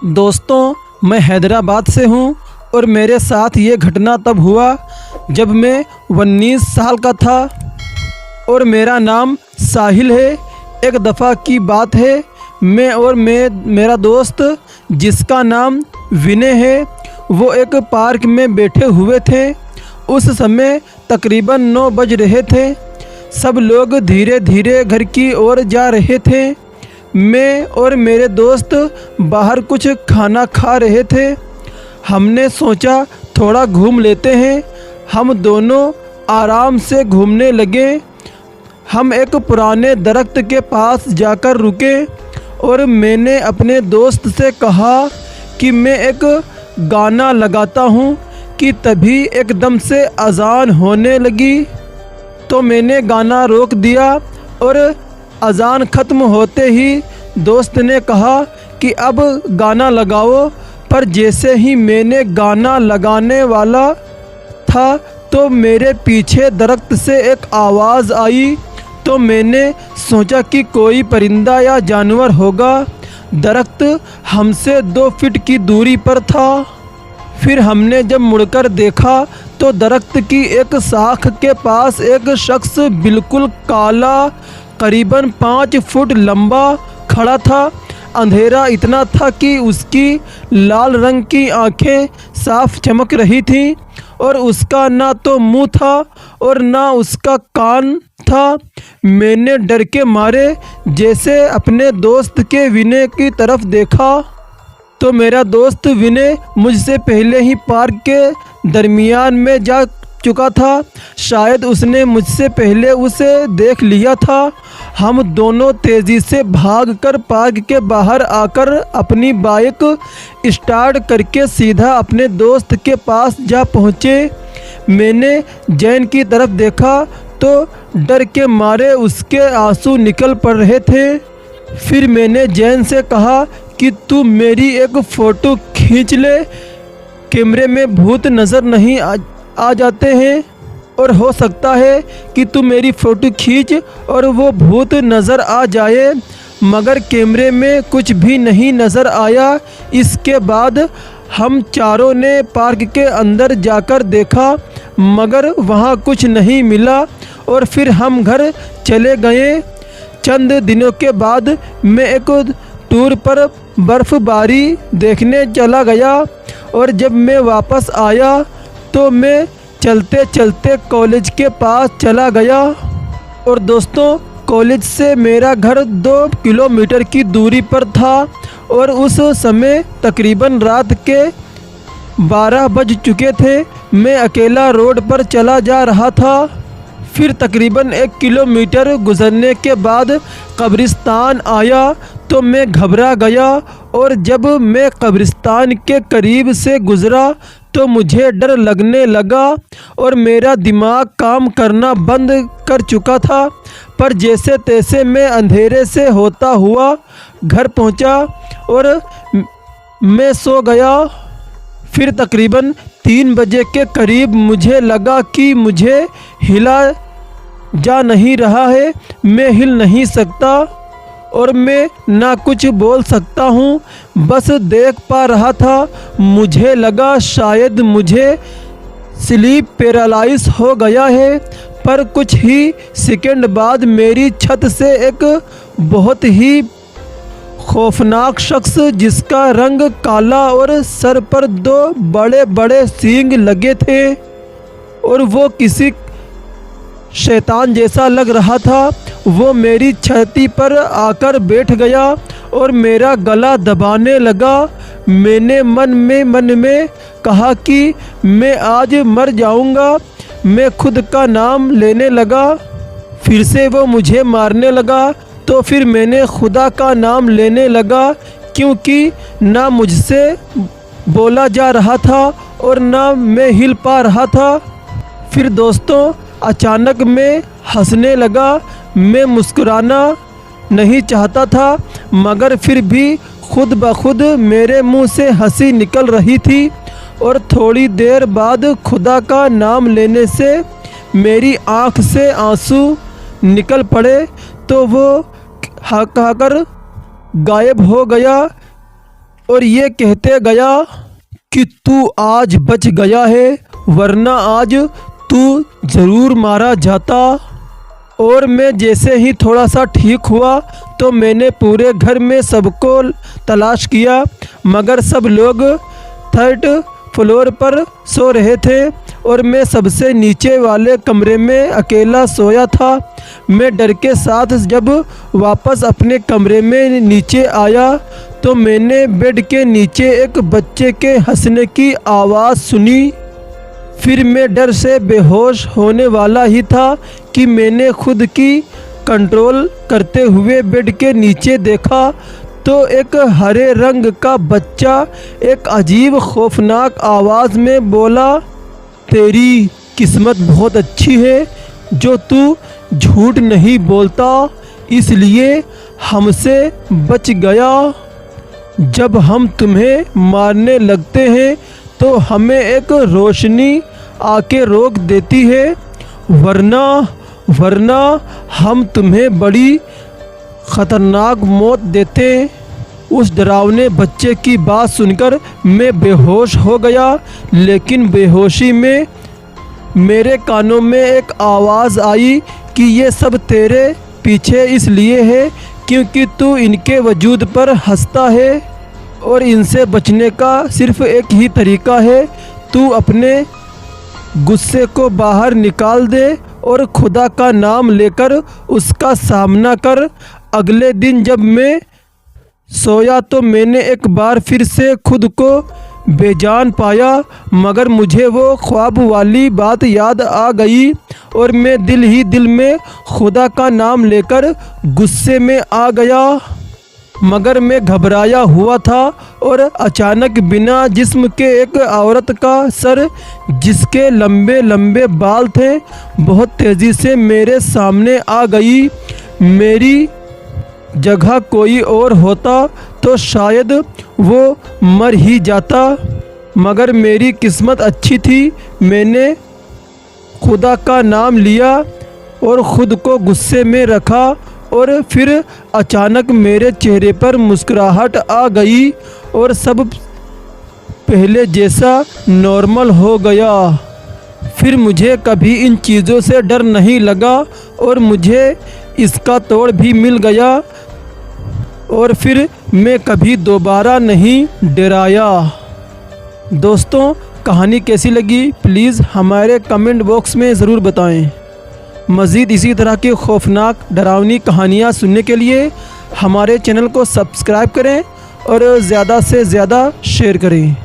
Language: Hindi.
दोस्तों, मैं हैदराबाद से हूँ और मेरे साथ ये घटना तब हुआ जब मैं 19 साल का था और मेरा नाम साहिल है। एक दफ़ा की बात है, मैं और मेरा दोस्त जिसका नाम विनय है, वो एक पार्क में बैठे हुए थे। उस समय तकरीबन 9 बज रहे थे। सब लोग धीरे धीरे घर की ओर जा रहे थे। मैं और मेरे दोस्त बाहर कुछ खाना खा रहे थे। हमने सोचा थोड़ा घूम लेते हैं। हम दोनों आराम से घूमने लगे। हम एक पुराने दरख्त के पास जाकर रुके और मैंने अपने दोस्त से कहा कि मैं एक गाना लगाता हूँ कि तभी एकदम से अजान होने लगी। तो मैंने गाना रोक दिया और अजान ख़त्म होते ही दोस्त ने कहा कि अब गाना लगाओ। पर जैसे ही मैंने गाना लगाने वाला था तो मेरे पीछे दरख्त से एक आवाज़ आई। तो मैंने सोचा कि कोई परिंदा या जानवर होगा। दरख्त हमसे 2 फीट की दूरी पर था। फिर हमने जब मुड़कर देखा तो दरख्त की एक शाख के पास एक शख्स बिल्कुल काला, करीबन 5 फुट लंबा खड़ा था। अंधेरा इतना था कि उसकी लाल रंग की आंखें साफ चमक रही थीं और उसका ना तो मुंह था और ना उसका कान था। मैंने डर के मारे जैसे अपने दोस्त के विनय की तरफ देखा तो मेरा दोस्त विनय मुझसे पहले ही पार्क के दरमियान में जा चुका था। शायद उसने मुझसे पहले उसे देख लिया था। हम दोनों तेज़ी से भागकर पार्क के बाहर आकर अपनी बाइक स्टार्ट करके सीधा अपने दोस्त के पास जा पहुँचे। मैंने जैन की तरफ देखा तो डर के मारे उसके आंसू निकल पड़ रहे थे। फिर मैंने जैन से कहा कि तू मेरी एक फ़ोटो खींच ले। कैमरे में भूत नज़र नहीं आ जाते हैं और हो सकता है कि तू मेरी फ़ोटो खींच और वो भूत नज़र आ जाए। मगर कैमरे में कुछ भी नहीं नज़र आया। इसके बाद हम चारों ने पार्क के अंदर जाकर देखा मगर वहाँ कुछ नहीं मिला और फिर हम घर चले गए। चंद दिनों के बाद मैं एक टूर पर बर्फ़बारी देखने चला गया और जब मैं वापस आया तो मैं चलते चलते कॉलेज के पास चला गया। और दोस्तों, कॉलेज से मेरा घर 2 किलोमीटर की दूरी पर था और उस समय तकरीबन रात के 12 बज चुके थे। मैं अकेला रोड पर चला जा रहा था। फिर तकरीबन 1 किलोमीटर गुजरने के बाद कब्रिस्तान आया तो मैं घबरा गया और जब मैं कब्रिस्तान के करीब से गुज़रा तो मुझे डर लगने लगा और मेरा दिमाग काम करना बंद कर चुका था। पर जैसे तैसे मैं अंधेरे से होता हुआ घर पहुंचा और मैं सो गया। फिर तकरीबन 3 बजे के करीब मुझे लगा कि मुझे हिला जा नहीं रहा है। मैं हिल नहीं सकता और मैं ना कुछ बोल सकता हूँ, बस देख पा रहा था। मुझे लगा शायद मुझे स्लीप पैरालाइज हो गया है। पर कुछ ही सेकंड बाद मेरी छत से एक बहुत ही खौफनाक शख्स जिसका रंग काला और सर पर 2 बड़े बड़े सींग लगे थे और वो किसी शैतान जैसा लग रहा था, वो मेरी छाती पर आकर बैठ गया और मेरा गला दबाने लगा। मैंने मन में कहा कि मैं आज मर जाऊंगा। मैं खुद का नाम लेने लगा। फिर से वो मुझे मारने लगा तो फिर मैंने खुदा का नाम लेने लगा क्योंकि ना मुझसे बोला जा रहा था और ना मैं हिल पा रहा था। फिर दोस्तों, अचानक मैं हंसने लगा। मैं मुस्कुराना नहीं चाहता था मगर फिर भी खुद ब खुद मेरे मुंह से हंसी निकल रही थी और थोड़ी देर बाद खुदा का नाम लेने से मेरी आँख से आंसू निकल पड़े तो वो हाकर गायब हो गया। और ये कहते गया कि तू आज बच गया है, वरना आज तू ज़रूर मारा जाता। और मैं जैसे ही थोड़ा सा ठीक हुआ तो मैंने पूरे घर में सबको तलाश किया, मगर सब लोग 3rd फ्लोर पर सो रहे थे और मैं सबसे नीचे वाले कमरे में अकेला सोया था। मैं डर के साथ जब वापस अपने कमरे में नीचे आया तो मैंने बेड के नीचे एक बच्चे के हंसने की आवाज़ सुनी। फिर मैं डर से बेहोश होने वाला ही था कि मैंने खुद की कंट्रोल करते हुए बेड के नीचे देखा तो एक हरे रंग का बच्चा एक अजीब खौफनाक आवाज़ में बोला, तेरी किस्मत बहुत अच्छी है जो तू झूठ नहीं बोलता, इसलिए हमसे बच गया। जब हम तुम्हें मारने लगते हैं तो हमें एक रोशनी आके रोक देती है, वरना हम तुम्हें बड़ी ख़तरनाक मौत देते। उस डरावने बच्चे की बात सुनकर मैं बेहोश हो गया, लेकिन बेहोशी में मेरे कानों में एक आवाज़ आई कि ये सब तेरे पीछे इसलिए है क्योंकि तू इनके वजूद पर हंसता है और इनसे बचने का सिर्फ एक ही तरीका है, तू अपने गुस्से को बाहर निकाल दे और खुदा का नाम लेकर उसका सामना कर। अगले दिन जब मैं सोया तो मैंने एक बार फिर से खुद को बेजान पाया, मगर मुझे वो ख्वाब वाली बात याद आ गई और मैं दिल ही दिल में खुदा का नाम लेकर गुस्से में आ गया। मगर मैं घबराया हुआ था और अचानक बिना जिस्म के एक औरत का सर, जिसके लंबे लंबे बाल थे, बहुत तेज़ी से मेरे सामने आ गई। मेरी जगह कोई और होता तो शायद वो मर ही जाता, मगर मेरी किस्मत अच्छी थी। मैंने खुदा का नाम लिया और ख़ुद को गुस्से में रखा और फिर अचानक मेरे चेहरे पर मुस्कुराहट आ गई और सब पहले जैसा नॉर्मल हो गया। फिर मुझे कभी इन चीज़ों से डर नहीं लगा और मुझे इसका तोड़ भी मिल गया और फिर मैं कभी दोबारा नहीं डराया। दोस्तों, कहानी कैसी लगी प्लीज़ हमारे कमेंट बॉक्स में ज़रूर बताएं। मज़ीद इसी तरह की खौफनाक डरावनी कहानियाँ सुनने के लिए हमारे चैनल को सब्सक्राइब करें और ज़्यादा से ज़्यादा शेयर करें।